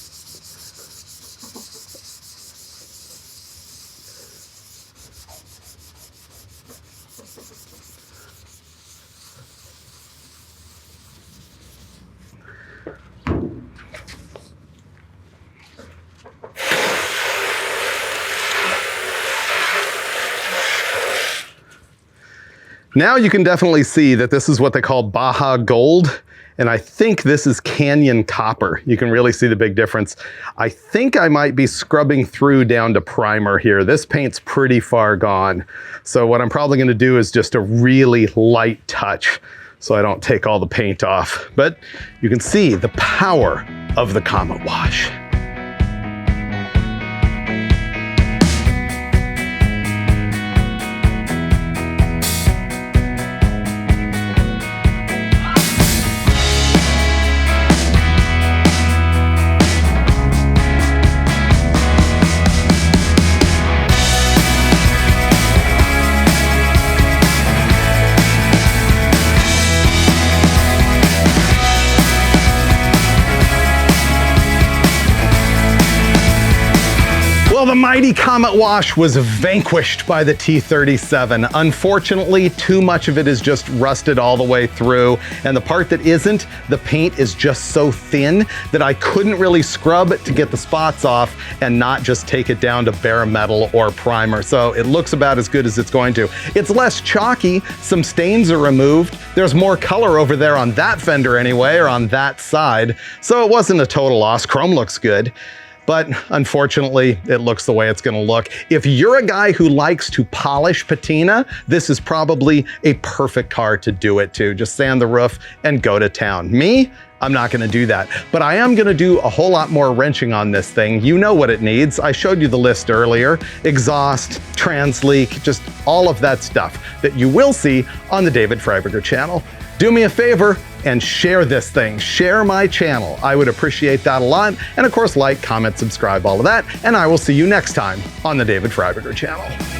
Now you can definitely see that this is what they call Baja Gold, and I think this is Canyon Copper. You can really see the big difference. I think I might be scrubbing through down to primer here. This paint's pretty far gone. So what I'm probably gonna do is just a really light touch so I don't take all the paint off. But you can see the power of the Comet wash. Well, the mighty Comet wash was vanquished by the T-37. Unfortunately, too much of it is just rusted all the way through, and the part that isn't, the paint is just so thin that I couldn't really scrub it to get the spots off and not just take it down to bare metal or primer. So it looks about as good as it's going to. It's less chalky, some stains are removed. There's more color over there on that fender anyway, or on that side. So it wasn't a total loss. Chrome looks good. But unfortunately, it looks the way it's gonna look. If you're a guy who likes to polish patina, this is probably a perfect car to do it to. Just sand the roof and go to town. Me, I'm not gonna do that. But I am gonna do a whole lot more wrenching on this thing. You know what it needs. I showed you the list earlier. Exhaust, trans leak, just all of that stuff that you will see on the David Freiburger channel. Do me a favor and share this thing. Share my channel. I would appreciate that a lot. And of course, like, comment, subscribe, all of that. And I will see you next time on the David Freiburger channel.